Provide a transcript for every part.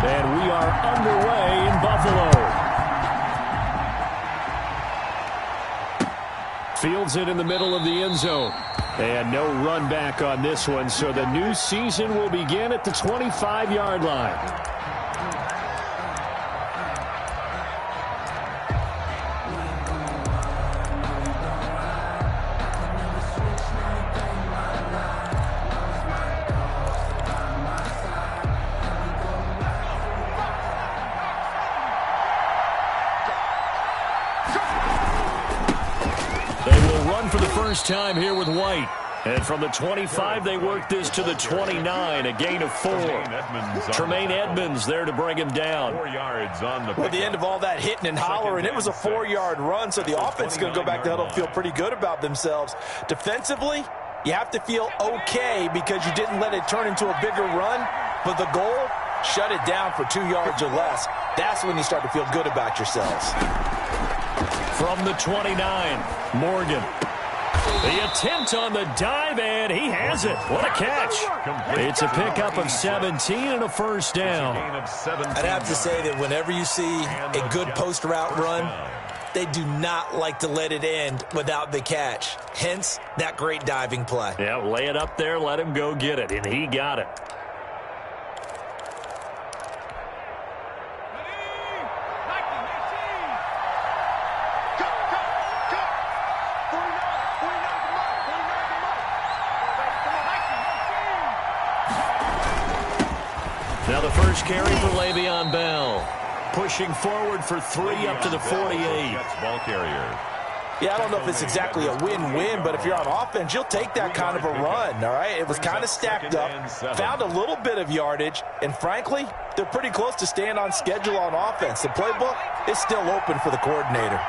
And we are underway in Buffalo. Fields it in the middle of the end zone. And no run back on this one, so the new season will begin at the 25-yard line. Time here with White. And from the 25, they work this to the 29, a gain of 4. Tremaine Edmonds there to bring him down. 4 yards on the Well, at the end of all that hitting and hollering, it was a 4-yard run, so the offense is going to go back to huddle and feel pretty good about themselves. Defensively, you have to feel okay because you didn't let it turn into a bigger run, but the goal, shut it down for 2 yards or less. That's when you start to feel good about yourselves. From the 29, Morgan. The attempt on the dive, and he has it. What a catch. It's a pickup of 17 and a first down. I'd have to say that whenever you see a good post route run, they do not like to let it end without the catch. Hence, that great diving play. Yeah, lay it up there, let him go get it, and he got it. Now the first carry for Le'Veon Bell. Pushing forward for 3 up to the 48. Ball carrier. Yeah, I don't know if it's exactly a win-win, but if you're on offense, you'll take that kind of a run, all right? It was kind of stacked up, found a little bit of yardage, and frankly, they're pretty close to staying on schedule on offense. The playbook is still open for the coordinator.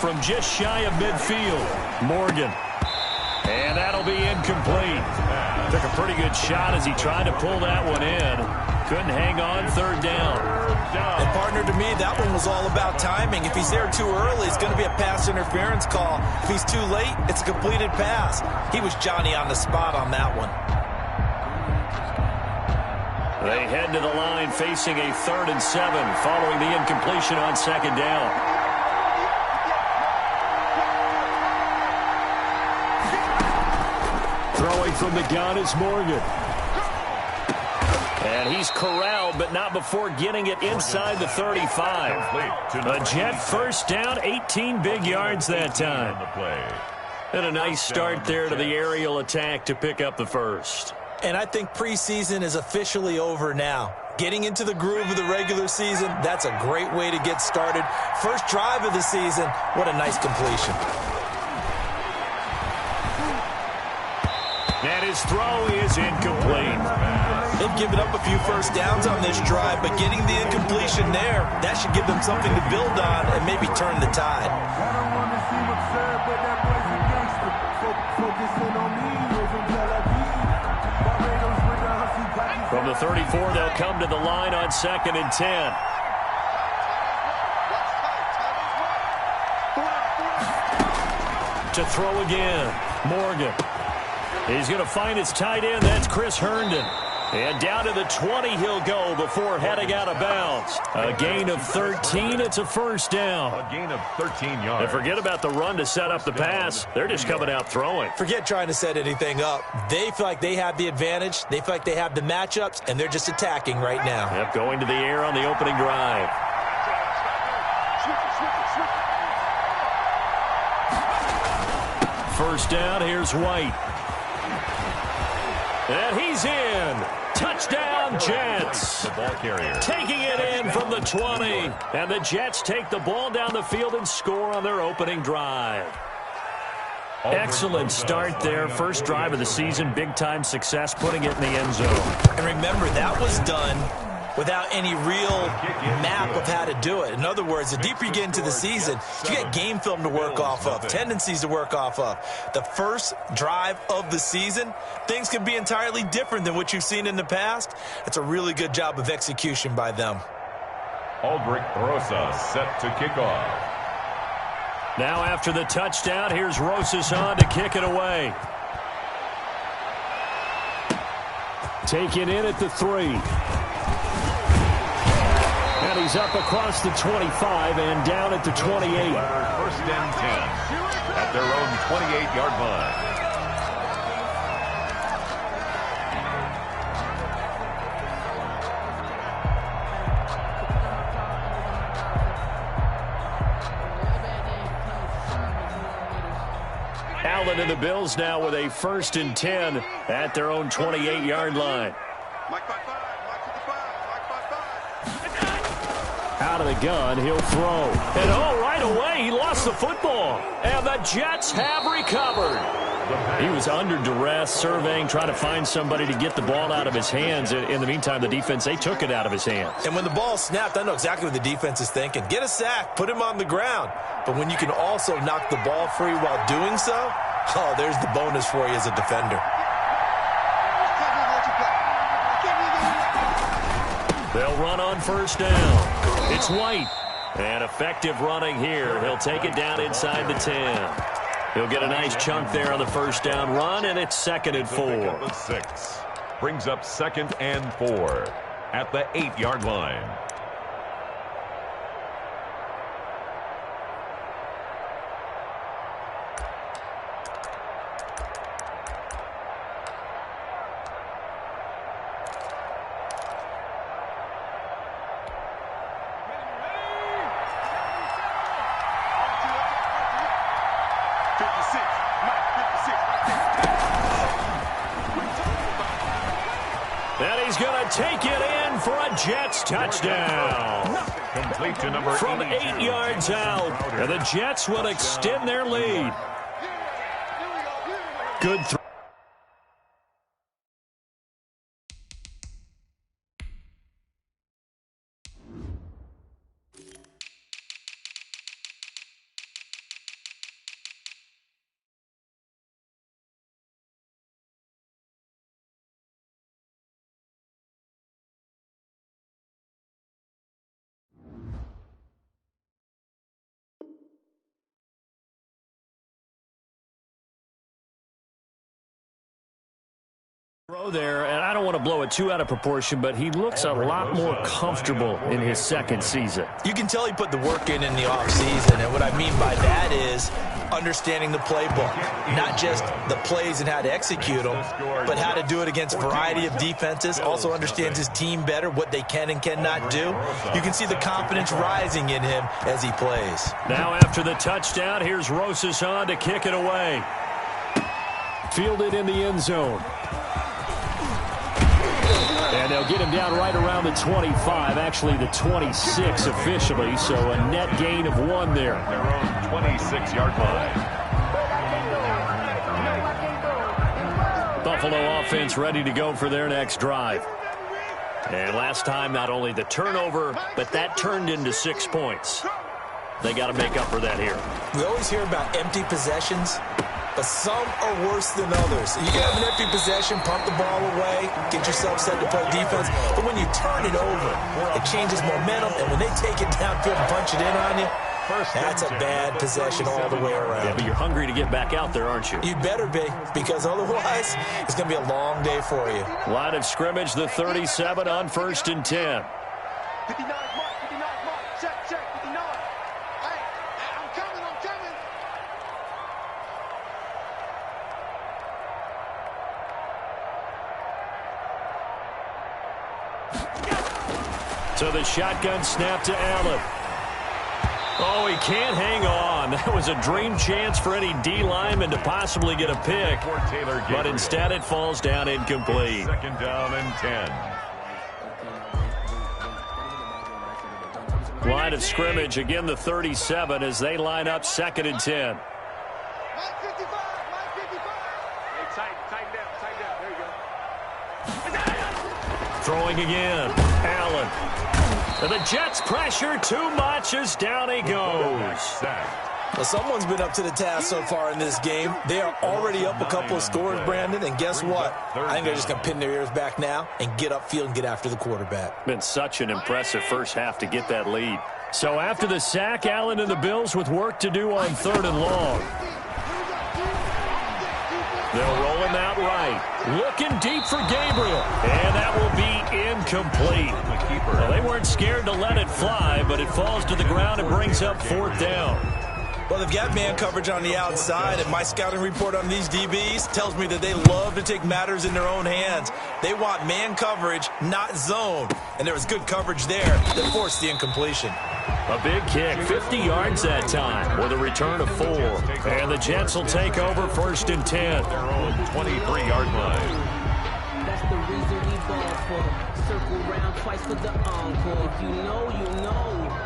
From just shy of midfield, Morgan. And that'll be incomplete. Took a pretty good shot as he tried to pull that one in. Couldn't hang on, third down. And partner, to me, that one was all about timing. If he's there too early, it's going to be a pass interference call. If he's too late, it's a completed pass. He was Johnny on the spot on that one. They head to the line facing a 3rd and 7 following the incompletion on 2nd down. Throwing from the gun is Morgan. And he's corralled, but not before getting it inside the 35. A Jet first down, 18 big yards that time. And a nice start there to the aerial attack to pick up the first. And I think preseason is officially over now. Getting into the groove of the regular season, that's a great way to get started. First drive of the season, what a nice completion. And his throw is incomplete. They've given up a few first downs on this drive, but getting the incompletion there, that should give them something to build on and maybe turn the tide. From the 34, they'll come to the line on 2nd and 10. To throw again, Morgan. He's going to find his tight end. That's Chris Herndon. And down to the 20 he'll go before heading out of bounds. A gain of 13. It's a first down. A gain of 13 yards. And forget about the run to set up the pass. They're just coming out throwing. Forget trying to set anything up. They feel like they have the advantage. They feel like they have the matchups, and they're just attacking right now. Yep, going to the air on the opening drive. First down, here's White. And he's in. Touchdown, Jets. The ball carrier. Taking it in from the 20. And the Jets take the ball down the field and score on their opening drive. Excellent start there. First drive of the season. Big-time success, putting it in the end zone. And remember, that was done without any real map of how to do it. In other words, the deeper you get into the season, you get game film to work off of, tendencies to work off of. The first drive of the season, things can be entirely different than what you've seen in the past. It's a really good job of execution by them. Aldrich Rosa set to kick off. Now after the touchdown, here's Rosas on to kick it away. Taken in at the 3. And he's up across the 25 and down at the 28. First and 10 at their own 28-yard line. Allen and the Bills now with a 1st and 10 at their own 28-yard line. Out of the gun, he'll throw. And right away, he lost the football. And the Jets have recovered. He was under duress, surveying, trying to find somebody to get the ball out of his hands. In the meantime, the defense, they took it out of his hands. And when the ball snapped, I know exactly what the defense is thinking. Get a sack, put him on the ground. But when you can also knock the ball free while doing so, there's the bonus for you as a defender. They'll run on 1st down. It's White. And effective running here. He'll take it down inside the 10. He'll get a nice chunk there on the 1st down run, and it's 2nd and 4. 6 brings up 2nd and 4 at the 8-yard line. Take it in for a Jets touchdown. Complete to number from 8 yards out. And the Jets will extend their lead. Good throw. There, and I don't want to blow it too out of proportion, but he looks a lot more comfortable in his 2nd season. You can tell he put the work in the offseason, and what I mean by that is understanding the playbook, not just the plays and how to execute them, but how to do it against a variety of defenses. Also understands his team better, what they can and cannot do. You can see the confidence rising in him as he plays. Now after the touchdown, here's Rosas on to kick it away. Fielded in the end zone. And they'll get him down right around the 25, actually the 26 officially, so a net gain of 1 there. Their own 26-yard line. Buffalo offense ready to go for their next drive. And last time, not only the turnover, but that turned into 6 points. They got to make up for that here. We always hear about empty possessions, but some are worse than others. You can have an empty possession, pump the ball away, get yourself set to play defense. But when you turn it over, it changes momentum. And when they take it downfield and punch it in on you, that's a bad possession all the way around. Yeah, but you're hungry to get back out there, aren't you? You better be, because otherwise it's going to be a long day for you. Line of scrimmage, the 37 on 1st and 10. 59, Mike, 59, Mike. Check, 59. Hey, I'm coming. So the shotgun snap to Allen. Oh, he can't hang on. That was a dream chance for any D lineman to possibly get a pick. But instead it falls down incomplete. 2nd down and 10. Line of scrimmage, again the 37 as they line up 2nd and 10. Mike 55, Mike 55. Hey, tighten down. There you go. Throwing again. Allen. And the Jets pressure too much as down he goes. Well, someone's been up to the task so far in this game. They are already up a couple of scores, Brandon, and guess what? I think they're just going to pin their ears back now and get upfield and get after the quarterback. Been such an impressive first half to get that lead. So after the sack, Allen and the Bills with work to do on 3rd and long. They'll roll him out right. Looking deep for Gabriel. And that will be incomplete. Well, they weren't scared to let it fly, but it falls to the ground and brings up 4th down. Well, they've got man coverage on the outside, and my scouting report on these DBs tells me that they love to take matters in their own hands. They want man coverage, not zone. And there was good coverage there that forced the incompletion. A big kick, 50 yards that time, with a return of 4. And the Jets will take over 1st and 10. Their own 23-yard line. That's the reason we ball for. Circle round twice for the encore. If you know, you know.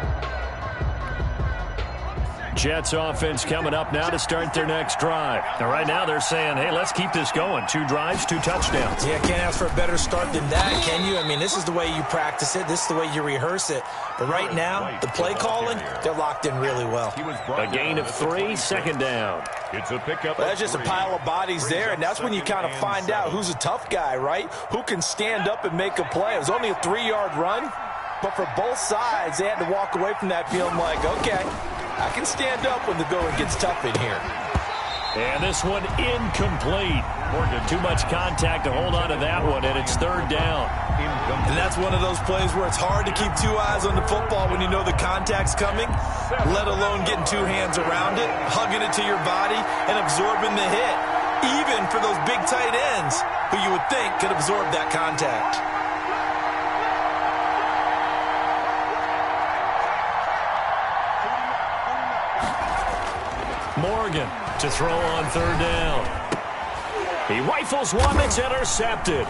Jets offense coming up now to start their next drive. Now, right now they're saying, hey, let's keep this going. 2 drives, 2 touchdowns. Yeah, can't ask for a better start than that, can you? I mean, this is the way you practice it. This is the way you rehearse it. But right now, the play calling, they're locked in really well. A gain of 3, 2nd down. It's a pickup. Well, that's just a pile of bodies there, and that's when you kind of find out who's a tough guy, right? Who can stand up and make a play. It was only a 3-yard run, but for both sides, they had to walk away from that feeling like, okay, I can stand up when the going gets tough in here. And this one incomplete. Too much contact to hold on to that one, and it's 3rd down. And that's one of those plays where it's hard to keep 2 eyes on the football when you know the contact's coming, let alone getting 2 hands around it, hugging it to your body, and absorbing the hit, even for those big tight ends who you would think could absorb that contact. Morgan to throw on 3rd down. He rifles one that's intercepted.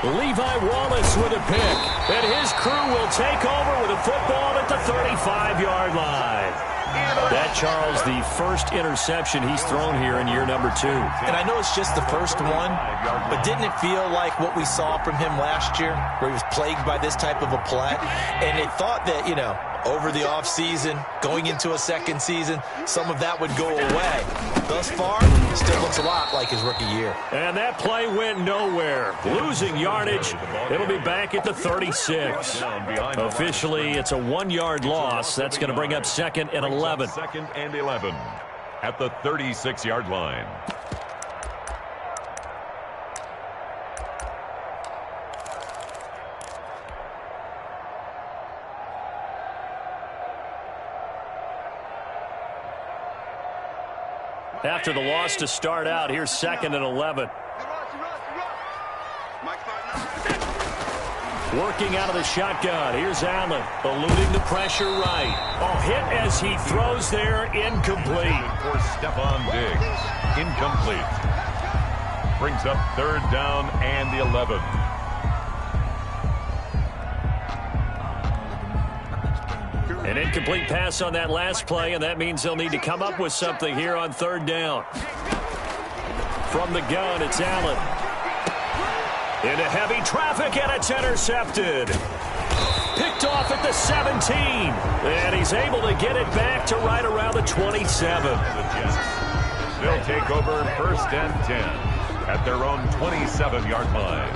Levi Wallace with a pick. And his crew will take over with a football at the 35-yard line. That, Charles, the first interception he's thrown here in year number 2. And I know it's just the first one, but didn't it feel like what we saw from him last year, where he was plagued by this type of a play? And they thought that, you know, over the offseason, going into a second season, some of that would go away. Thus far, still looks a lot like his rookie year. And that play went nowhere. Losing yardage. It'll be back at the 36. Officially, it's a 1-yard loss. That's going to bring up 2nd and 11. 2nd and 11 at the 36-yard line. After the loss to start out, here's 2nd and 11. Working out of the shotgun. Here's Allen, eluding the pressure right. Oh, hit as he throws there, incomplete. For Stephon Diggs, incomplete. Brings up 3rd down and 11. An incomplete pass on that last play, and that means they'll need to come up with something here on 3rd down. From the gun, it's Allen. Into heavy traffic, and it's intercepted. Picked off at the 17. And he's able to get it back to right around the 27. They'll take over 1st and 10 at their own 27-yard line.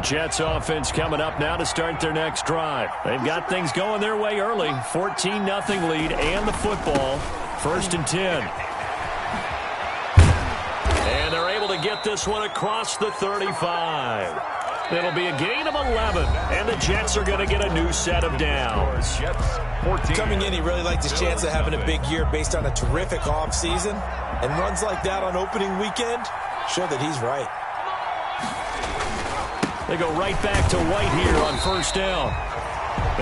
Jets offense coming up now to start their next drive. They've got things going their way early. 14-0 lead and the football. 1st and 10. And they're able to get this one across the 35. It'll be a gain of 11, and the Jets are going to get a new set of downs. Jets 14. Coming in, he really liked his chance of having a big year based on a terrific offseason. And runs like that on opening weekend show that he's right. They go right back to White here on 1st down.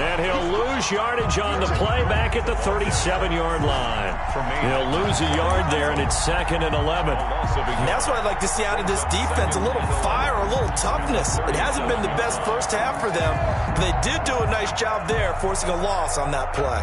And he'll lose yardage on the play back at the 37-yard line. He'll lose a yard there, and it's 2nd and 11. And that's what I'd like to see out of this defense, a little fire, a little toughness. It hasn't been the best first half for them, but they did do a nice job there, forcing a loss on that play.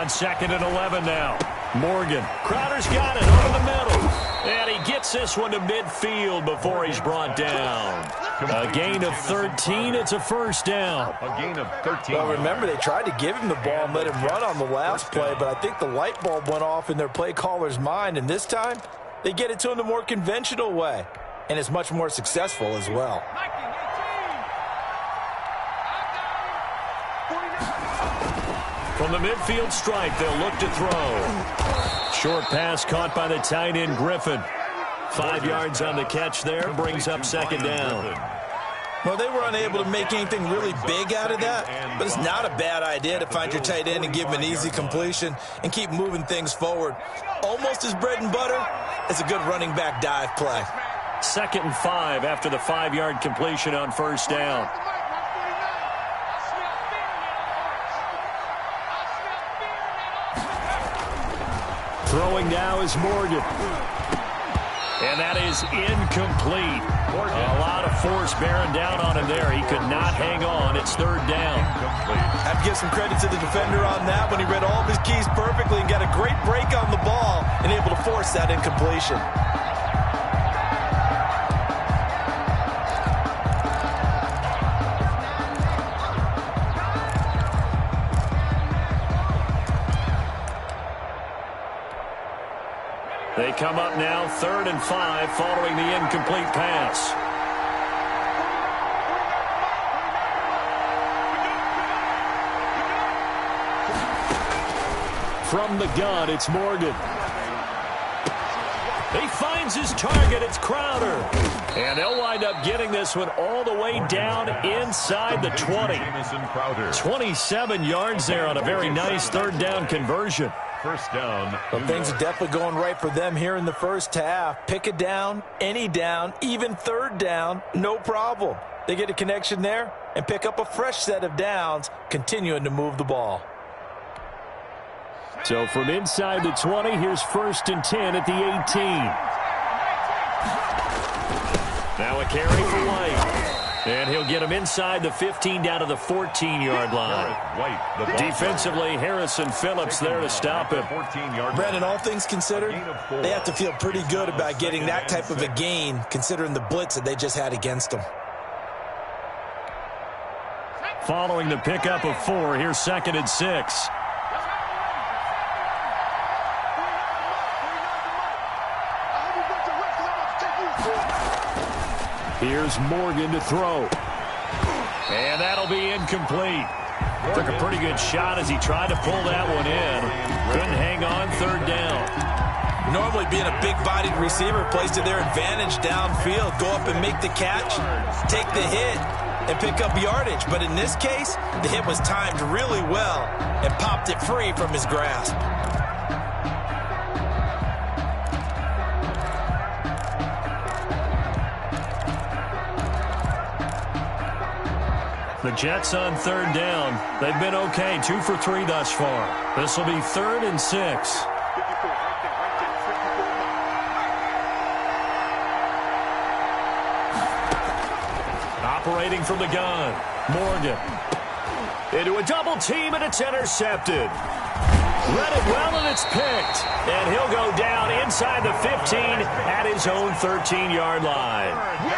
On 2nd and 11 now. Morgan. Crowder's got it over the middle. And he gets this one to midfield before he's brought down. A gain of 13. It's a first down. A gain of 13. Well, remember, they tried to give him the ball and let him run on the last play, but I think the light bulb went off in their play caller's mind, and this time they get it to him the more conventional way, and it's much more successful as well. From the midfield stripe, they'll look to throw. Short pass caught by the tight end, Griffin. 5 yards on the catch there, brings up 2nd down. Well, they were unable to make anything really big out of that, but it's not a bad idea to find your tight end and give him an easy completion and keep moving things forward. Almost as bread and butter as a good running back dive play. 2nd and 5 after the 5-yard completion on first down. Throwing now is Morgan. And that is incomplete. A lot of force bearing down on him there. He could not hang on. It's 3rd down. I have to give some credit to the defender on that when he read all of his keys perfectly and got a great break on the ball and able to force that incompletion. They come up now 3rd and 5 following the incomplete pass. From the gun, it's Morgan. He finds his target. It's Crowder. And they'll wind up getting this one all the way down inside the 20. 27 yards there on a very nice 3rd down conversion. First down. Well, things are definitely going right for them here in the first half. Pick a down, any down, even 3rd down, no problem. They get a connection there and pick up a fresh set of downs, continuing to move the ball. So from inside the 20, here's 1st and 10 at the 18. Now a carry for White. And he'll get him inside the 15 down to the 14-yard line. Defensively, Harrison Phillips there to stop him. Brandon, all things considered, they have to feel pretty good about getting that type of a gain considering the blitz that they just had against them. Following the pickup of 4, here's 2nd and 6. Here's Morgan to throw. And that'll be incomplete. Took a pretty good shot as he tried to pull that one in. Couldn't hang on, 3rd down. Normally being a big-bodied receiver plays to their advantage downfield. Go up and make the catch, take the hit, and pick up yardage. But in this case, the hit was timed really well and popped it free from his grasp. The Jets on 3rd down. They've been okay, 2 for 3 thus far. This will be 3rd and 6. Operating from the gun, Morgan. Into a double team, and it's intercepted. Read it well, and it's picked. And he'll go down inside the 15 at his own 13-yard line.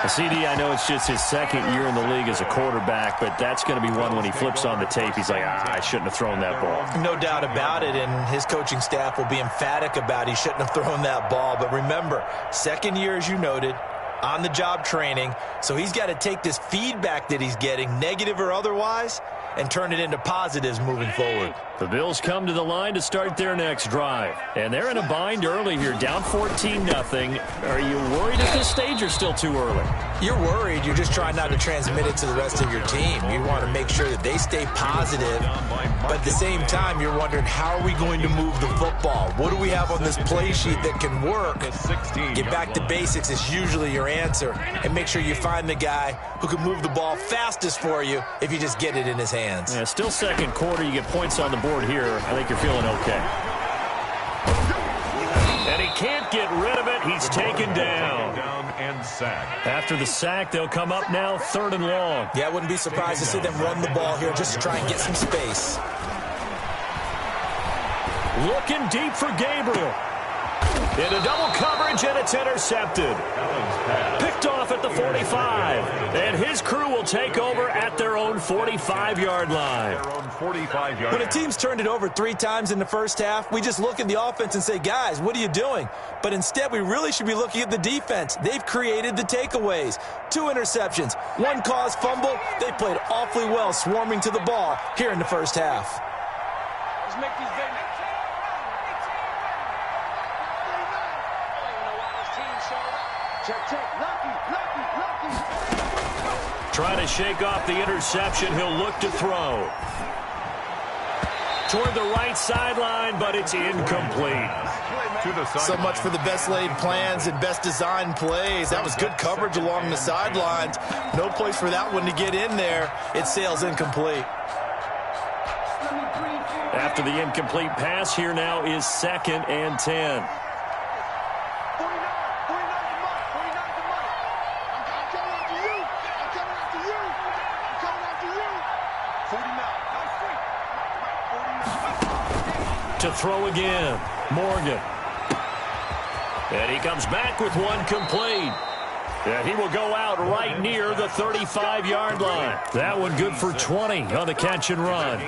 CD, I know it's just his 2nd year in the league as a quarterback, but that's going to be one when he flips on the tape, he's like, I shouldn't have thrown that ball. No doubt about it, and his coaching staff will be emphatic about he shouldn't have thrown that ball. But remember, 2nd year, as you noted, on-the-job training, so he's got to take this feedback that he's getting, negative or otherwise, and turn it into positives moving forward. The Bills come to the line to start their next drive. And they're in a bind early here, down 14-0. Are you worried at this stage or still too early? You're worried. You're just trying not to transmit it to the rest of your team. You want to make sure that they stay positive. But at the same time, you're wondering, how are we going to move the football? What do we have on this play sheet that can work? Get back to basics is usually your answer. And make sure you find the guy who can move the ball fastest for you if you just get it in his hands. Yeah, still 2nd quarter. You get points on the board here. I think you're feeling okay. And he can't get rid of it. He's taken down. After the sack, they'll come up now 3rd and long. Yeah, I wouldn't be surprised to see them run the ball here just to try and get some space. Looking deep for Gabriel. Into double coverage, and it's intercepted. Picked off at the 45. And his crew will take over at their own 45-yard line. When a team's turned it over 3 times in the first half, we just look at the offense and say, guys, what are you doing? But instead, we really should be looking at the defense. They've created the takeaways. 2 interceptions, 1 caused fumble. They played awfully well swarming to the ball here in the first half. Let's make these big. Trying to shake off the interception. He'll look to throw. Toward the right sideline, but it's incomplete. So much for the best laid plans and best designed plays. That was good coverage along the sidelines. No place for that one to get in there. It sails incomplete. After the incomplete pass, here now is 2nd and 10. To throw again, Morgan. And he comes back with 1 complete. And he will go out right near the 35-yard line. That one good for 20 on the catch and run.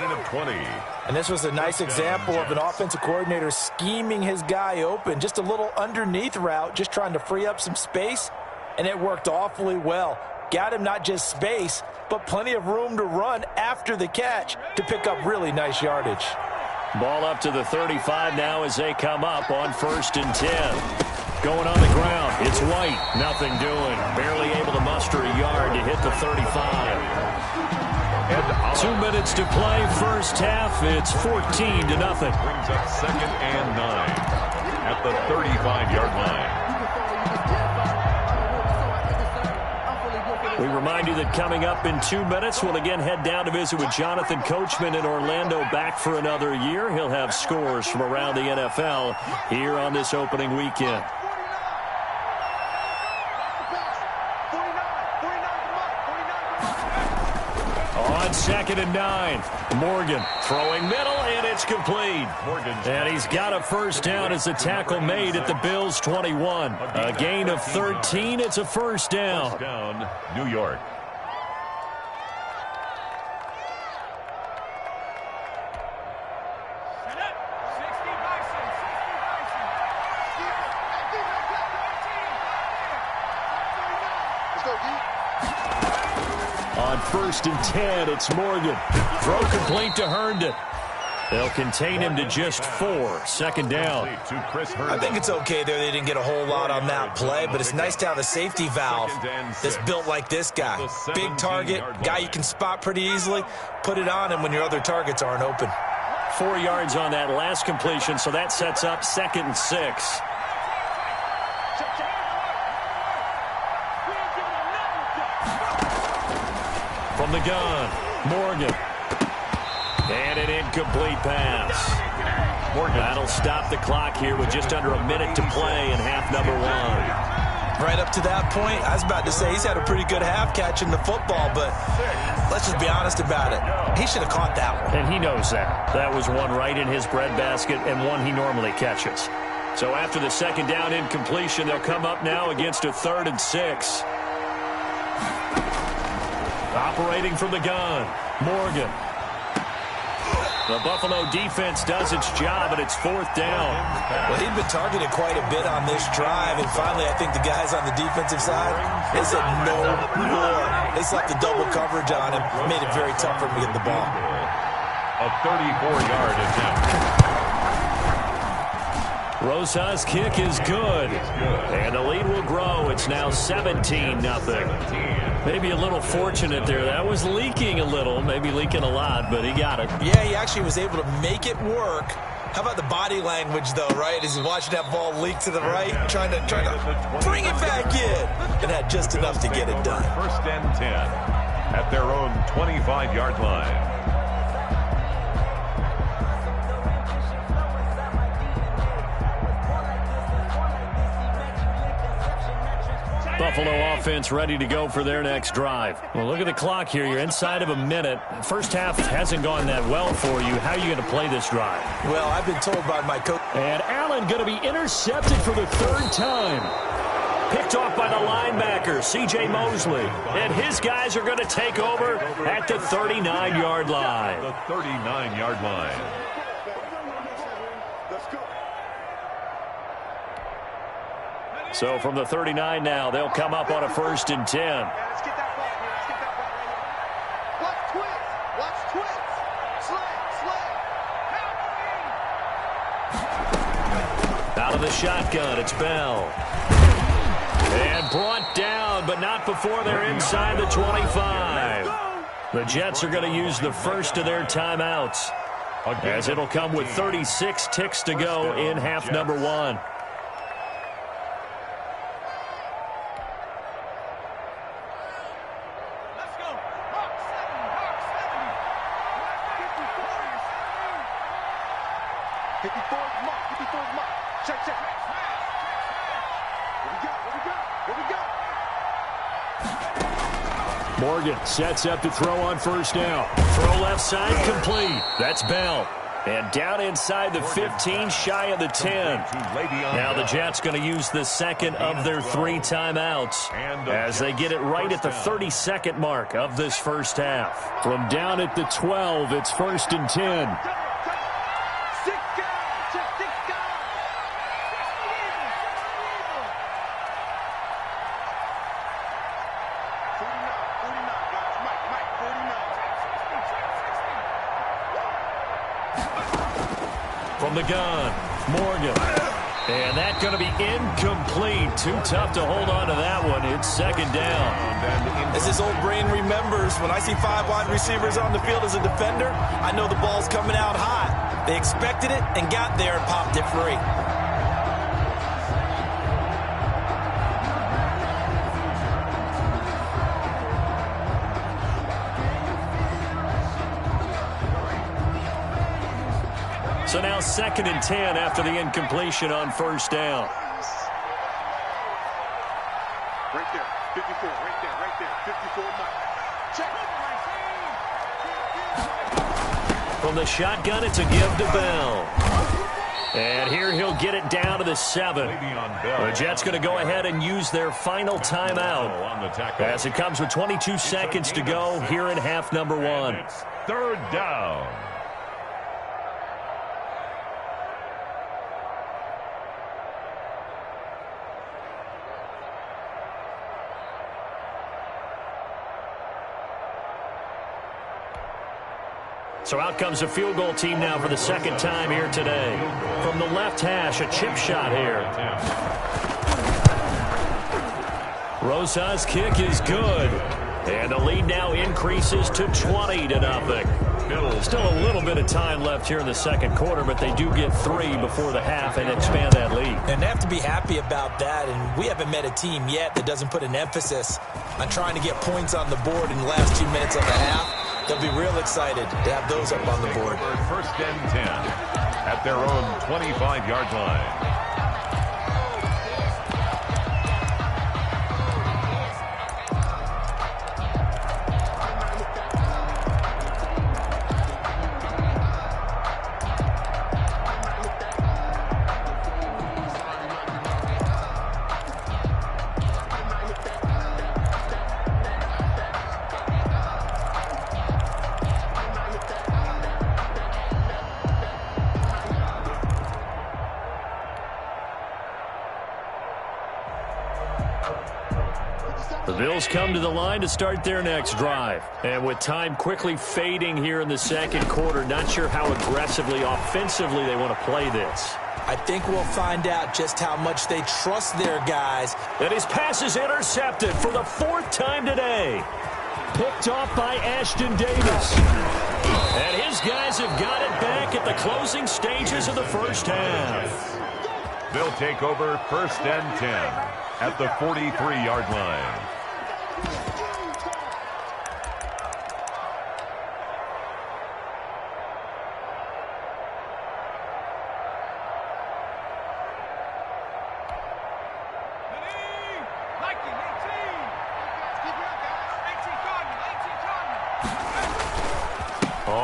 And this was a nice example of an offensive coordinator scheming his guy open. Just a little underneath route, just trying to free up some space. And it worked awfully well. Got him not just space, but plenty of room to run after the catch to pick up really nice yardage. Ball up to the 35 now as they come up on 1st and 10. Going on the ground, it's White. Nothing doing. Barely able to muster a yard to hit the 35. 2 minutes to play, first half. It's 14-0. Brings up 2nd and 9 at the 35-yard line. We remind you that coming up in 2 minutes, we'll again head down to visit with Jonathan Coachman in Orlando, back for another year. He'll have scores from around the NFL here on this opening weekend. On 2nd and 9, Morgan throwing middle, and it's complete. And he's got a first down as the tackle made at the Bills' 21. A gain of 13. It's a first down. First down, New York. On 1st and 10, it's Morgan. Throw complete to Herndon. They'll contain him to just 4. 2nd down. I think it's okay there. They didn't get a whole lot on that play, but it's nice to have a safety valve that's built like this guy. Big target, guy you can spot pretty easily. Put it on him when your other targets aren't open. 4 yards on that last completion, so that sets up 2nd and 6. From the gun, Morgan. And an incomplete pass. That'll stop the clock here with just under a minute to play in half number 1. Right up to that point, I was about to say he's had a pretty good half catching the football, but let's just be honest about it. He should have caught that one. And he knows that. That was one right in his breadbasket and one he normally catches. So after the 2nd down incompletion, they'll come up now against a 3rd and 6. Operating from the gun, Morgan. The Buffalo defense does its job, and it's 4th down. Well, he'd been targeted quite a bit on this drive, and finally I think the guys on the defensive side, they said no more. They slapped the double coverage on him, made it very tough for him to get the ball. A 34-yard attempt. Rosa's kick is good. And the lead will grow. It's now 17-0. Maybe a little fortunate there. That was leaking a little, maybe leaking a lot, but he got it. Yeah, he actually was able to make it work. How about the body language, though, right? As he's watching that ball leak to the right, trying to bring it back in, and had just enough to get it done. 1st and 10 at their own 25-yard line. Buffalo offense ready to go for their next drive. Well, look at the clock here. You're inside of a minute. First half hasn't gone that well for you. How are you going to play this drive? Well, I've been told by my coach. And Allen going to be intercepted for the third time. Picked off by the linebacker, C.J. Mosley. And his guys are going to take over at the 39-yard line. The 39-yard line. So from the 39 now, they'll come up on a 1st and 10. Let's get that ball here. Let's get that ball right here. Watch twins. Watch twins. Slam. Out of the shotgun, it's Bell. And brought down, but not before they're inside the 25. The Jets are going to use the first of their timeouts, as it'll come with 36 ticks to go in half number 1. Morgan sets up to throw on 1st down. Throw left side complete. That's Bell. And down inside the 15, shy of the 10. Now the Jets going to use the second of their 3 timeouts as they get it right at the 32nd mark of this first half. From down at the 12, it's 1st and 10. From the gun, Morgan. And that's going to be incomplete. Too tough to hold on to that one. It's 2nd down. As his old brain remembers, when I see 5 wide receivers on the field as a defender, I know the ball's coming out hot. They expected it and got there and popped it free. So now 2nd and 10 after the incompletion on 1st down. Right there, 54, right there, 54 mark. Check. From the shotgun, it's a give to Bell. And here he'll get it down to the 7. The Jets going to go ahead and use their final timeout as it comes with 22 seconds to go here in half number 1. 3rd down. So out comes the field goal team now for the 2nd time here today. From the left hash, a chip shot here. Rosa's kick is good. And the lead now increases to 20-0. Still a little bit of time left here in the 2nd quarter, but they do get 3 before the half and expand that lead. And they have to be happy about that, and we haven't met a team yet that doesn't put an emphasis on trying to get points on the board in the last 2 minutes of the half. They'll be real excited to have those up on the board. 1st and 10 at their own 25-yard line. The Bills come to the line to start their next drive. And with time quickly fading here in the 2nd quarter, not sure how aggressively, offensively they want to play this. I think we'll find out just how much they trust their guys. And his pass is intercepted for the 4th time today. Picked off by Ashton Davis. And his guys have got it back at the closing stages of the first half. They'll take over 1st and 10 at the 43-yard line.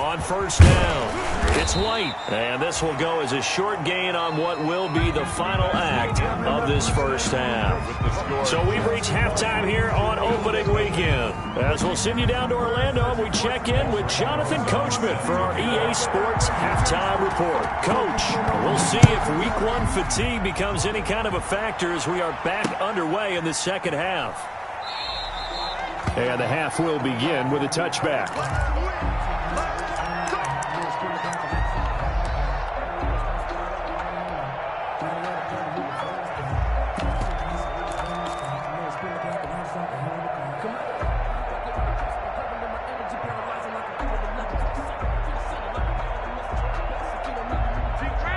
on first down. It's White, and this will go as a short gain on what will be the final act of this first half. So we've reached halftime here on opening weekend. As we'll send you down to Orlando, we check in with Jonathan Coachman for our EA Sports Halftime Report. Coach, we'll see if Week 1 fatigue becomes any kind of a factor as we are back underway in the second half. And the half will begin with a touchback.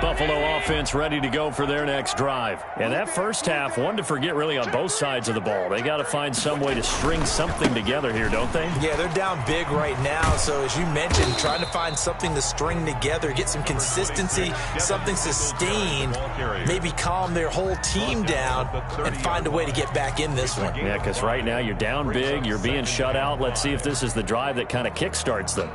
Buffalo offense ready to go for their next drive. And that first half, one to forget really on both sides of the ball. They got to find some way to string something together here, don't they? Yeah, they're down big right now. So as you mentioned, trying to find something to string together, get some consistency, something sustained, maybe calm their whole team down and find a way to get back in this one. Yeah, because right now you're down big, you're being shut out. Let's see if this is the drive that kind of kickstarts them.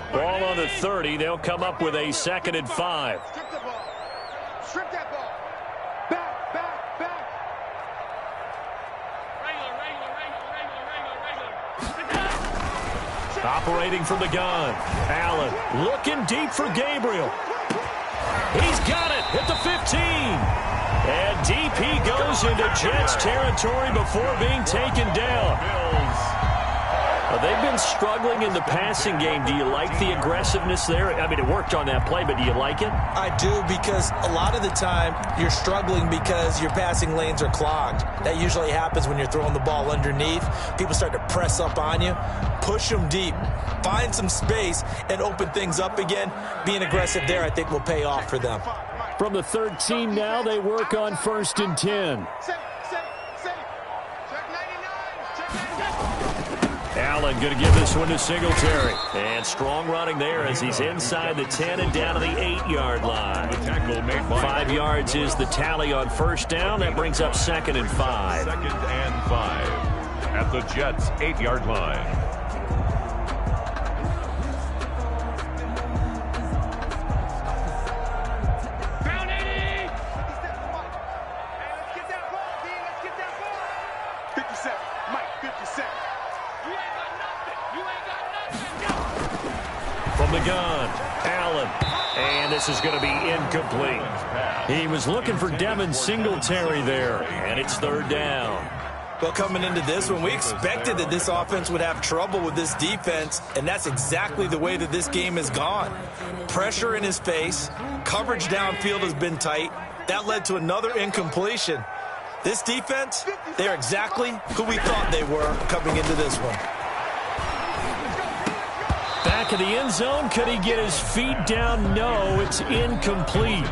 Ball on the 30. They'll come up with a 2nd and 5. Strip the ball. Strip that ball. Back, back, back. Regular. Operating from the gun. Allen looking deep for Gabriel. He's got it at the 15. And deep he goes into Jets territory before being taken down. They've been struggling in the passing game. Do you like the aggressiveness there? I mean, it worked on that play, but do you like it? I do, because a lot of the time you're struggling because your passing lanes are clogged. That usually happens when you're throwing the ball underneath. People start to press up on you. Push them deep. Find some space and open things up again. Being aggressive there, I think, will pay off for them. From the 13 now, they work on 1st and 10. Allen going to give this one to Singletary. And strong running there as he's inside the 10 and down to the 8-yard line. 5 yards is the tally on first down. That brings up 2nd and 5. 2nd and 5 at the Jets' 8-yard line. From the gun, Allen. And this is going to be incomplete. He was looking for Devin Singletary there, and it's 3rd down. Well, coming into this one, we expected that this offense would have trouble with this defense, and that's exactly the way that this game has gone. Pressure in his face, coverage downfield has been tight. That led to another incompletion. This defense, they're exactly who we thought they were coming into this one. Back of the end zone, could he get his feet down? No, it's incomplete.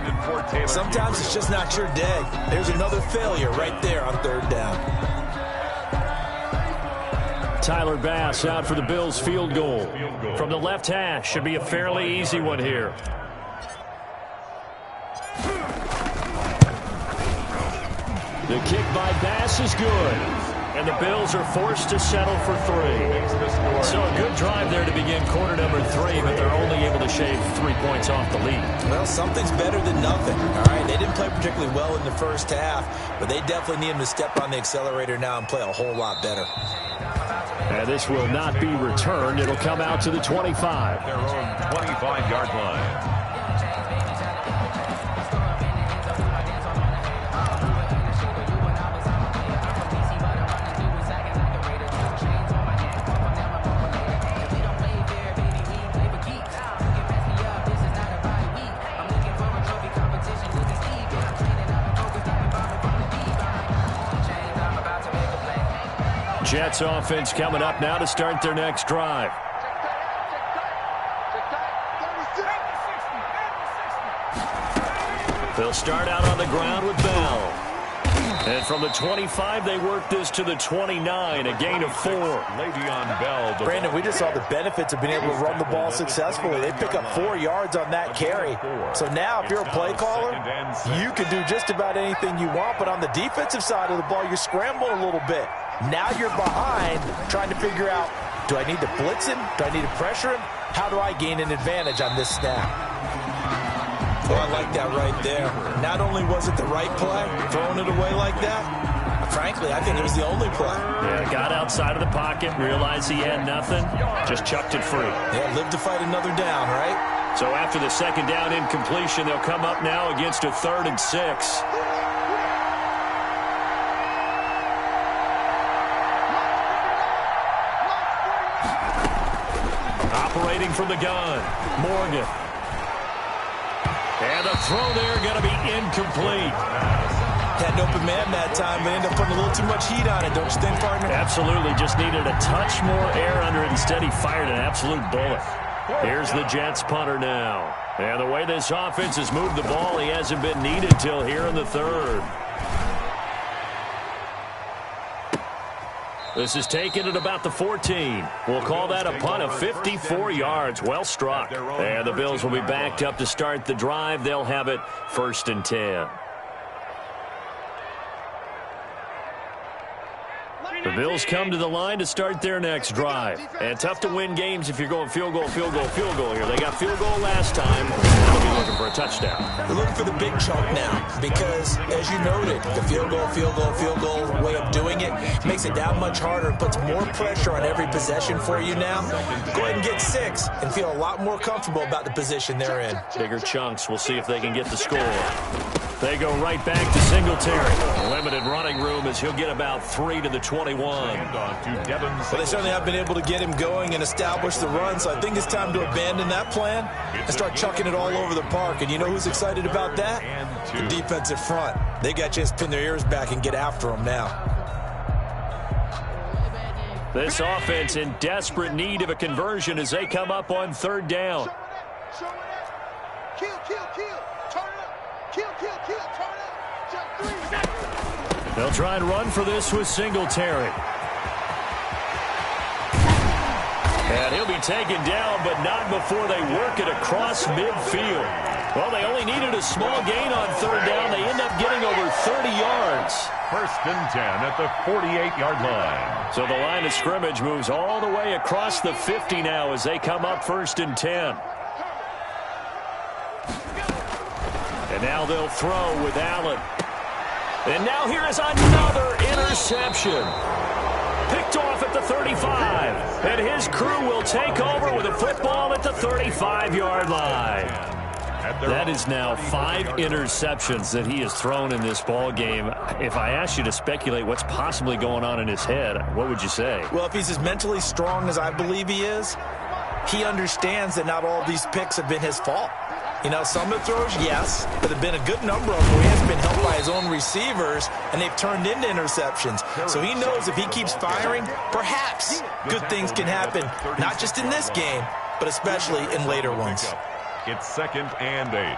Sometimes it's just not your day. There's another failure right there on 3rd down. Tyler Bass out for the Bills field goal. From the left hash, should be a fairly easy one here. The kick by Bass is good. And the Bills are forced to settle for 3. So a good drive there to begin quarter number 3, but they're only able to shave 3 points off the lead. Well, something's better than nothing. All right, they didn't play particularly well in the first half, but they definitely need them to step on the accelerator now and play a whole lot better. And this will not be returned. It'll come out to the 25. Their own 25-yard line. Jets offense coming up now to start their next drive. They'll start out on the ground with Bell. And from the 25, they work this to the 29, a gain of 4. Le'Veon Bell. Brandon, we just saw the benefits of being able to run the ball successfully. They pick up 4 yards on that carry. So now, if you're a play caller, you can do just about anything you want. But on the defensive side of the ball, you're scrambling a little bit. Now you're behind, trying to figure out, do I need to blitz him? Do I need to pressure him? How do I gain an advantage on this snap? Oh, I like that right there. Not only was it the right play, throwing it away like that, frankly, I think it was the only play. Yeah, got outside of the pocket, realized he had nothing, just chucked it free. Yeah, live to fight another down, right? So after the second down incompletion, they'll come up now against a 3rd and 6. Operating from the gun, Morgan. And the throw there going to be incomplete. Had an open man that time, but ended up putting a little too much heat on it, don't you think, partner? Absolutely. Just needed a touch more air under it. Instead, he fired an absolute bullet. Here's the Jets punter now. And the way this offense has moved the ball, he hasn't been needed till here in the 3rd. This is taken at about the 14. We'll call that a punt of 54 yards. Well struck. And the Bills will be backed up to start the drive. They'll have it 1st and 10. The Bills come to the line to start their next drive. And tough to win games if you're going field goal, field goal, field goal here. They got field goal last time. They'll be looking for a touchdown. They're looking for the big chunk now because, as you noted, the field goal way of doing it makes it that much harder and puts more pressure on every possession for you now. Go ahead and get 6 and feel a lot more comfortable about the position they're in. Bigger chunks. We'll see if they can get the score. They go right back to Singletary. Limited running room as he'll get about 3 to the 21. Well, they certainly have been able to get him going and establish the run, so I think it's time to abandon that plan and start chucking it all over the park. And you know who's excited about that? The defensive front. They got a chance to pin their ears back and get after them now. This offense in desperate need of a conversion as they come up on 3rd down. Kill, turn it up. Kill, turn it up. Jump 3. They'll try and run for this with Singletary. And he'll be taken down, but not before they work it across midfield. Well, they only needed a small gain on 3rd down. They end up getting over 30 yards. 1st and 10 at the 48-yard line. So the line of scrimmage moves all the way across the 50 now as they come up 1st and 10. And now they'll throw with Allen. And now here is another interception. Picked off at the 35. And his crew will take over with a football at the 35-yard line. That is now 5 interceptions that he has thrown in this ball game. If I asked you to speculate what's possibly going on in his head, what would you say? Well, if he's as mentally strong as I believe he is, he understands that not all of these picks have been his fault. You know, some of the throws, yes, but there have been a good number of them where he has been helped by his own receivers, and they've turned into interceptions. So he knows if he keeps firing, perhaps good things can happen, not just in this game, but especially in later ones. It's 2nd and 8.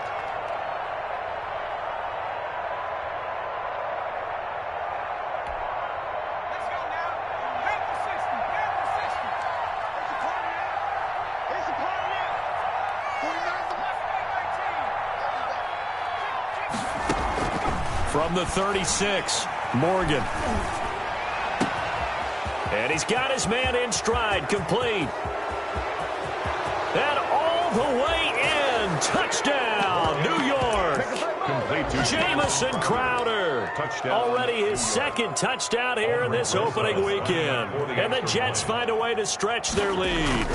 From the 36, Morgan. And he's got his man in stride, complete. And all the way in, touchdown, New York. Jamison Crowder. Already his 2nd touchdown here in this opening weekend. And the Jets find a way to stretch their lead.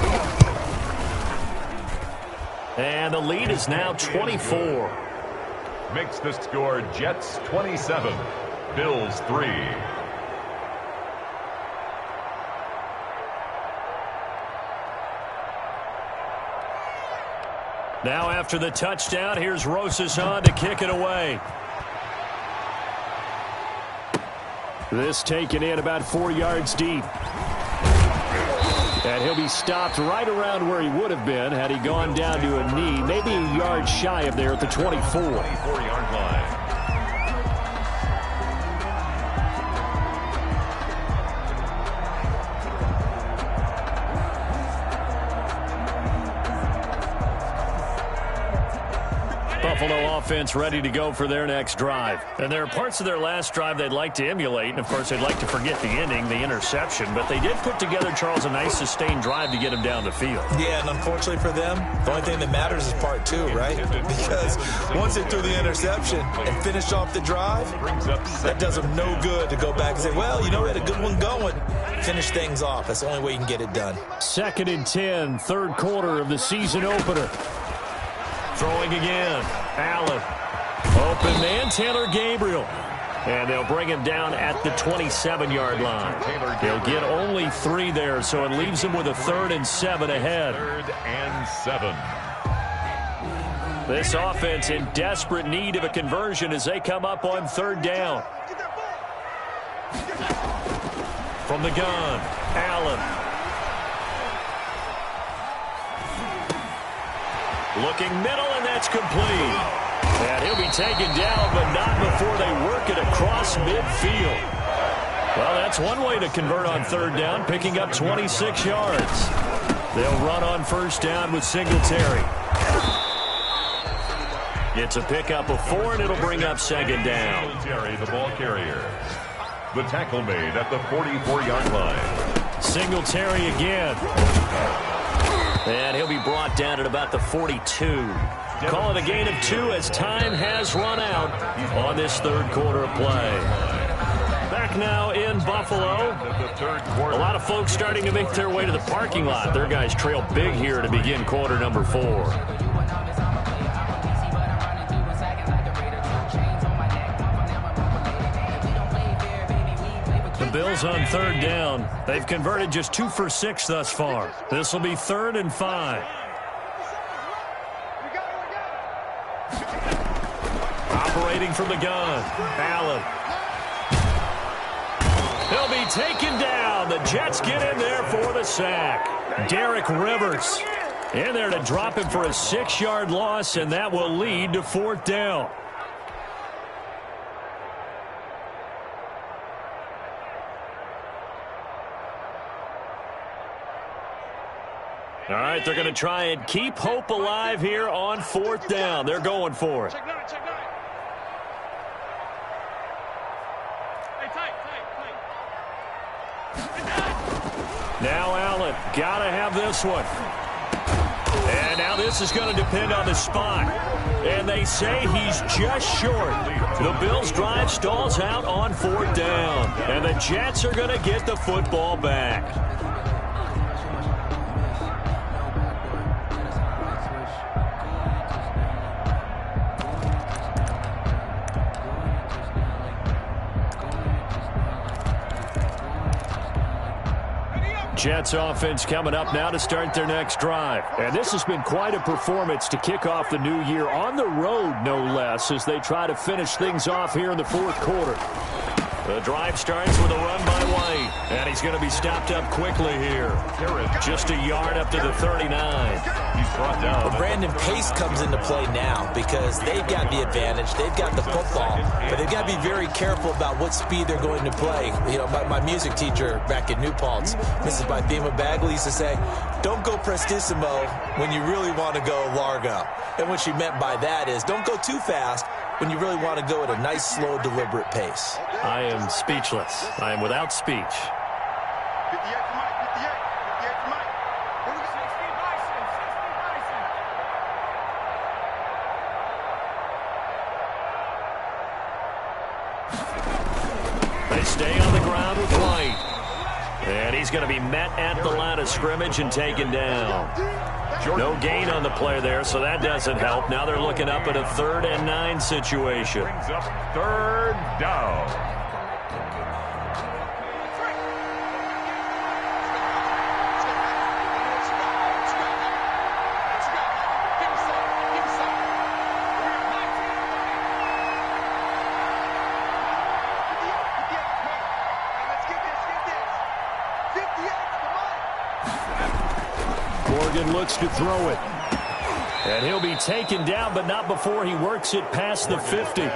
And the lead is now 24. Makes the score Jets 27, Bills 3. Now after the touchdown, here's Rosas on to kick it away. This taken in about 4 yards deep. And he'll be stopped right around where he would have been had he gone down to a knee, maybe a yard shy of there at the 24. 24-yard line. Buffalo offense ready to go for their next drive. And there are parts of their last drive they'd like to emulate. And, of course, they'd like to forget the ending, the interception. But they did put together, Charles, a nice sustained drive to get him down the field. Yeah, and unfortunately for them, the only thing that matters is part two, right? Because once they threw the interception and finished off the drive, that does them no good to go back and say, well, you know, we had a good one going. Finish things off. That's the only way you can get it done. 2nd and 10, third quarter of the season opener. Throwing again. Allen. Open man, Taylor Gabriel. And they'll bring him down at the 27-yard line. He'll get only 3 there, so it leaves him with a 3rd and 7 ahead. 3rd and 7. This offense in desperate need of a conversion as they come up on 3rd down. From the gun, Allen. Looking middle, and that's complete. And he'll be taken down, but not before they work it across midfield. Well, that's one way to convert on 3rd down, picking up 26 yards. They'll run on 1st down with Singletary. It's a pickup of 4, and it'll bring up 2nd down. Singletary, the ball carrier. The tackle made at the 44-yard line. Singletary again. And he'll be brought down at about the 42. Call it a gain of 2 as time has run out on this 3rd quarter of play. Back now in Buffalo. A lot of folks starting to make their way to the parking lot. Their guys trail big here to begin quarter number 4. Bills on 3rd down. They've converted just 2 for 6 thus far. This will be 3rd and 5. Operating from the gun, Allen. He'll be taken down. The Jets get in there for the sack. Derek Rivers in there to drop him for a 6-yard loss, and that will lead to 4th down. All right, they're going to try and keep hope alive here on 4th down. They're going for it. Now Allen, got to have this one. And now this is going to depend on the spot. And they say he's just short. The Bills' drive stalls out on 4th down. And the Jets are going to get the football back. Jets offense coming up now to start their next drive. And this has been quite a performance to kick off the new year on the road, no less, as they try to finish things off here in the 4th quarter. The drive starts with a run by White, and he's going to be stopped up quickly here. Just a yard up to the 39. He's brought down. Well, Brandon, pace comes into play now because they've got the advantage. They've got the football, but they've got to be very careful about what speed they're going to play. You know, my music teacher back at New Paltz, Mrs. Bythema Bagley, used to say, don't go prestissimo when you really want to go largo. And what she meant by that is don't go too fast when you really want to go at a nice, slow, deliberate pace. I am speechless. I am without speech. 58 to Mike, 58 to Mike. Here we go. 60 Bison, 60 Bison. They stay on the ground with White. And he's going to be met at the line of scrimmage and taken down. No gain on the play there, so that doesn't help. Now they're looking up at a 3rd and 9 situation. Brings up 3rd down. Looks to throw it. And he'll be taken down, but not before he works it past the 50.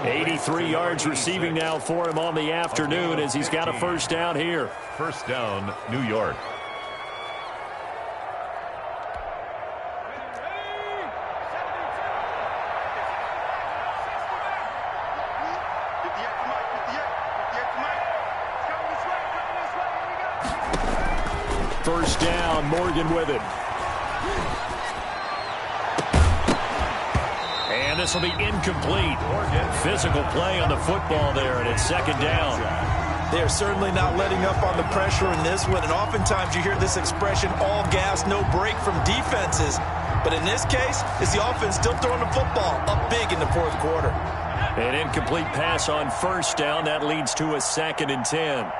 83 yards receiving now for him on the afternoon as he's got a 1st down here. 1st down, New York. First down, Morgan with it. And this will be incomplete. Physical play on the football there, and it's second down. They're certainly not letting up on the pressure in this one, and oftentimes you hear this expression, all gas, no break from defenses. But in this case, it's the offense still throwing the football up big in the fourth quarter. An incomplete pass on first down. That leads to a 2nd and 10.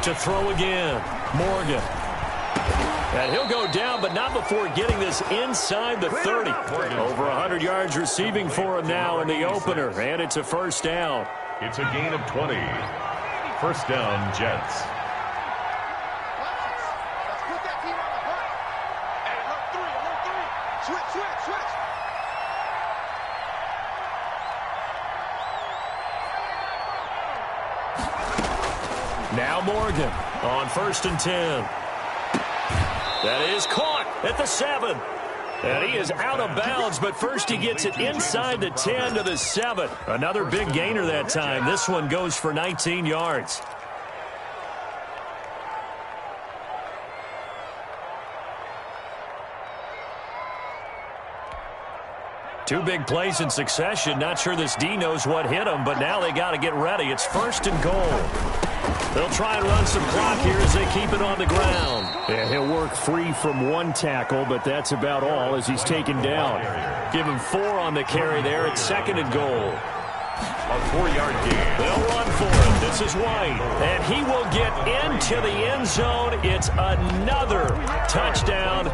To throw again, Morgan. And he'll go down, but not before getting this inside the 30. Over 100 yards receiving for him now in the opener, and it's a first down. It's a gain of 20. First down, Jets. Now Morgan on 1st and 10. That is caught at the 7. And he is out of bounds, but first he gets it inside the 10 to the 7. Another big gainer that time. This one goes for 19 yards. Two big plays in succession. Not sure this D knows what hit him, but now they got to get ready. It's 1st and goal. They'll try and run some clock here as they keep it on the ground. Yeah, he'll work free from one tackle, but that's about all as he's taken down. Give him 4 on the carry there. It's 2nd and goal. A 4-yard gain. They'll run for him. This is White. And he will get into the end zone. It's another touchdown.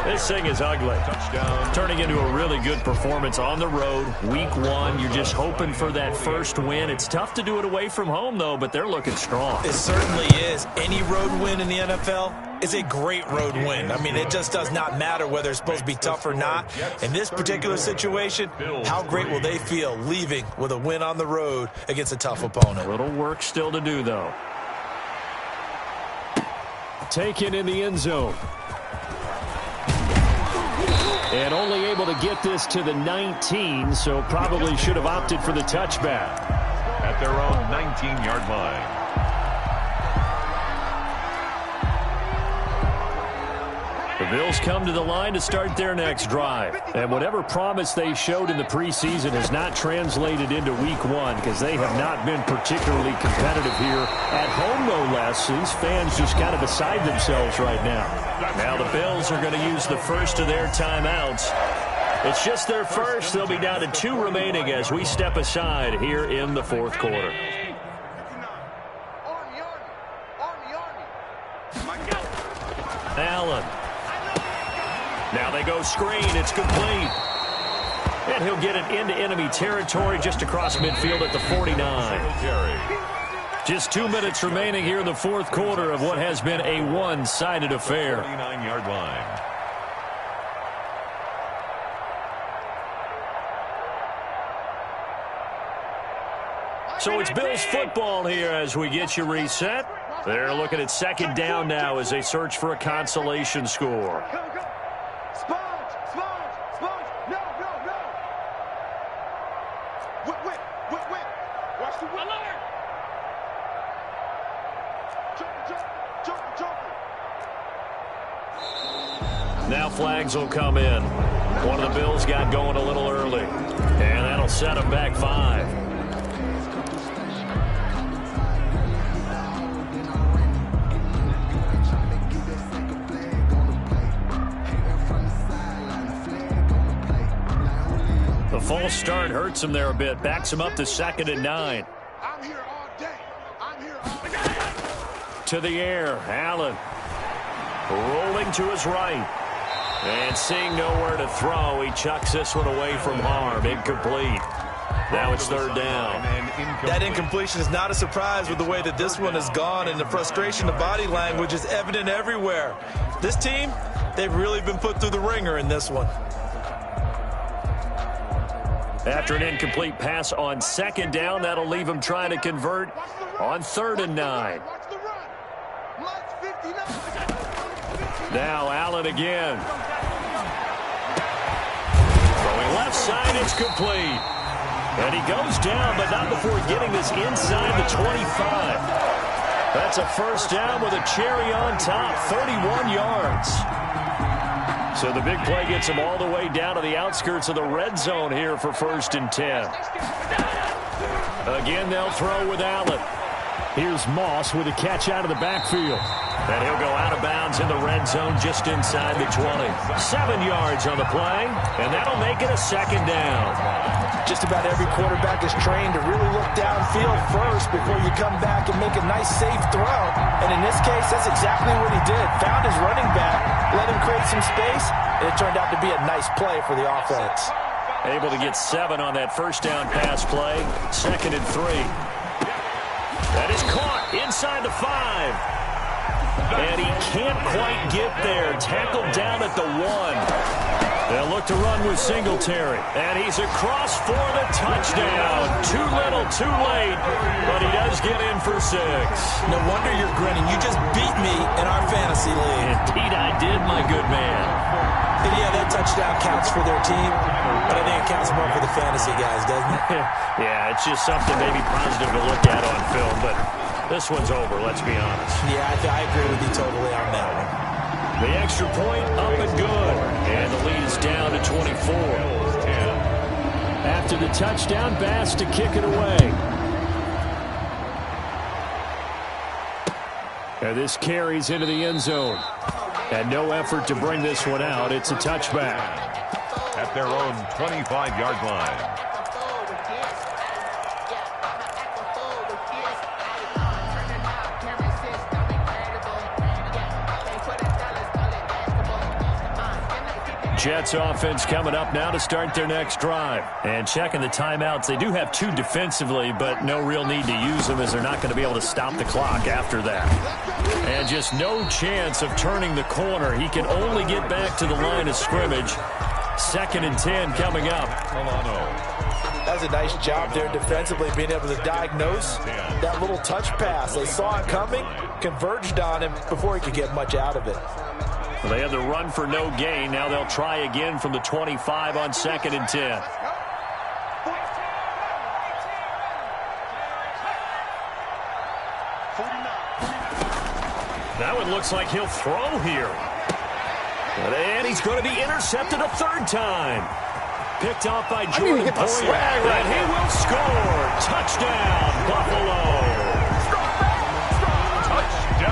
This thing is ugly. Touchdown. Turning into a really good performance on the road. Week 1, you're just hoping for that first win. It's tough to do it away from home, though, but they're looking strong. It certainly is. Any road win in the NFL is a great road win. I mean, it just does not matter whether it's supposed to be tough or not. In this particular situation, how great will they feel leaving with a win on the road against a tough opponent? A little work still to do, though. Taken in the end zone. And only able to get this to the 19, so probably should have opted for the touchback. At their own 19-yard line. The Bills come to the line to start their next drive. And whatever promise they showed in the preseason has not translated into week 1 because they have not been particularly competitive here at home, no less. These fans just kind of beside themselves right now. Now the Bills are going to use the first of their timeouts. It's just their first. They'll be down to 2 remaining as we step aside here in the fourth quarter. Allen. Now they go screen. It's complete. And he'll get it into enemy territory just across midfield at the 49. Just 2 minutes remaining here in the fourth quarter of what has been a one-sided affair. 49-yard line. So it's Bills football here as we get you reset. They're looking at 2nd down now as they search for a consolation score. Now flags will come in. One of the Bills got going a little early. And that'll set them back 5. The false start hurts him there a bit. Backs him up to 2nd and 9. I'm here all day. I'm here all day. To the air. Allen rolling to his right. And seeing nowhere to throw, he chucks this one away from harm. Incomplete. Now it's 3rd down. That incompletion is not a surprise with the way that this one has gone, and the frustration, the body language is evident everywhere. This team, they've really been put through the ringer in this one. After an incomplete pass on 2nd down, that'll leave him trying to convert on 3rd and 9. Now Allen again. Throwing left side, it's complete. And he goes down, but not before getting this inside the 25. That's a first down with a cherry on top, 31 yards. So the big play gets him all the way down to the outskirts of the red zone here for 1st and 10. Again, they'll throw with Allen. Here's Moss with a catch out of the backfield. And he'll go out of bounds in the red zone just inside the 20. 7 yards on the play, and that'll make it a 2nd down. Just about every quarterback is trained to really look downfield first before you come back and make a nice, safe throw. And in this case, that's exactly what he did. Found his running back, let him create some space, and it turned out to be a nice play for the offense. Able to get 7 on that first down pass play. 2nd and 3. That is caught inside the 5. And he can't quite get there. Tackled down at the 1. They'll look to run with Singletary. And he's across for the touchdown. Too little, too late. But he does get in for 6. No wonder you're grinning. You just beat me in our fantasy league. Indeed I did, my good man. And yeah, that touchdown counts for their team. But I think it counts more for the fantasy guys, doesn't it? Yeah, it's just something maybe positive to look at on film. But this one's over, let's be honest. Yeah, I agree with you totally on that one. The extra point up and good. And the lead is down to 24. After the touchdown, Bass to kick it away. And this carries into the end zone. And no effort to bring this one out. It's a touchback. At their own 25-yard line. Jets offense coming up now to start their next drive. And checking the timeouts. They do have 2 defensively, but no real need to use them as they're not going to be able to stop the clock after that. And just no chance of turning the corner. He can only get back to the line of scrimmage. 2nd and 10 coming up. That's a nice job there defensively, being able to diagnose that little touch pass. They saw it coming, converged on him before he could get much out of it. Well, they had the run for no gain. Now they'll try again from the 25 on 2nd and 10. That one looks like he'll throw here. And he's going to be intercepted a 3rd time. Picked off by Jordan Poyer. And he will score. Touchdown, Buffalo.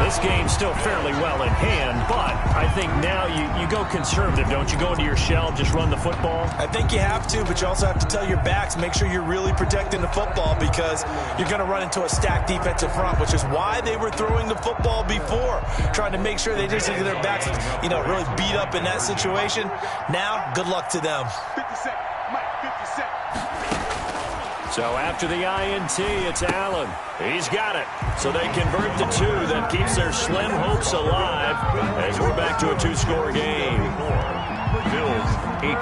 This game's still fairly well in hand, but I think now you go conservative, don't you? Go into your shell, just run the football? I think you have to, but you also have to tell your backs, make sure you're really protecting the football because you're going to run into a stacked defensive front, which is why they were throwing the football before, trying to make sure they just get their backs, really beat up in that situation. Now, good luck to them. 50 Cent. Mike, 50 Cent. So after the INT, it's Allen. He's got it. So they convert the 2. That keeps their slim hopes alive as we're back to a 2-score game. Bills 18.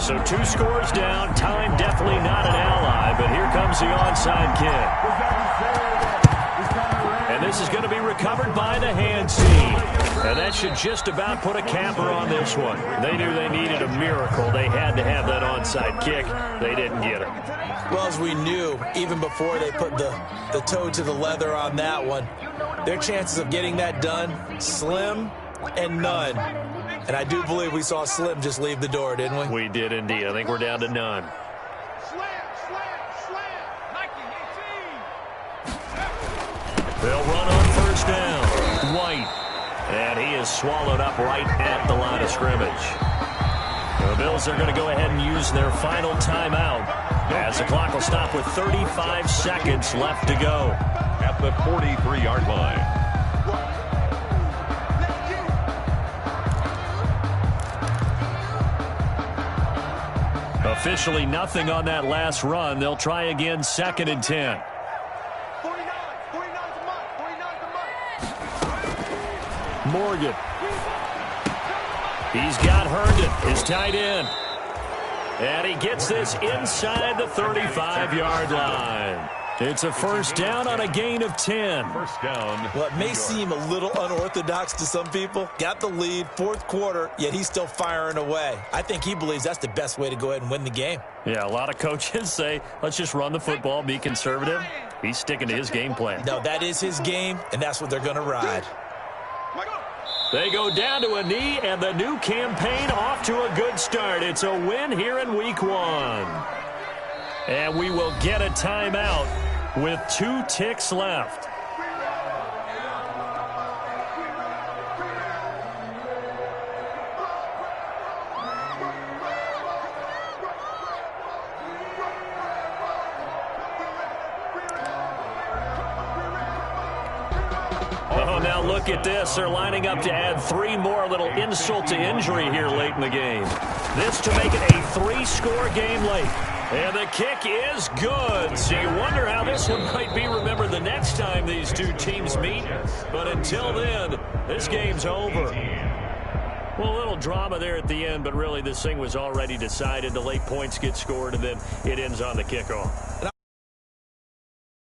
So 2 scores down. Time definitely not an ally, but here comes the onside kick. And this is going to be recovered by the hands team. And that should just about put a capper on this one. They knew they needed a miracle. They had to have that onside kick. They didn't get it. Well, as we knew, even before they put the toe to the leather on that one, their chances of getting that done, slim and none. And I do believe we saw Slim just leave the door, didn't we? We did indeed. I think we're down to none. They'll run on 1st down. White. And he is swallowed up right at the line of scrimmage. The Bills are going to go ahead and use their final timeout as the clock will stop with 35 seconds left to go. At the 43-yard line. Officially nothing on that last run. They'll try again 2nd and 10. 49 Morgan. He's got Herndon, his tight end. And he gets this inside the 35-yard line. It's a first down on a gain of 10. First down. Well, it may seem a little unorthodox to some people. Got the lead, fourth quarter, yet he's still firing away. I think he believes that's the best way to go ahead and win the game. Yeah, a lot of coaches say, let's just run the football, be conservative. He's sticking to his game plan. No, that is his game, and that's what they're going to ride. They go down to a knee, and the new campaign off to a good start. It's a win here in Week 1. And we will get a timeout with 2 ticks left. Oh, now look at this. They're lining up to add 3 more, a little insult to injury here late in the game. This to make it a 3-score game late. And the kick is good. So you wonder how this one might be remembered the next time these two teams meet. But until then, this game's over. Well, a little drama there at the end, but really this thing was already decided. The late points get scored, and then it ends on the kickoff.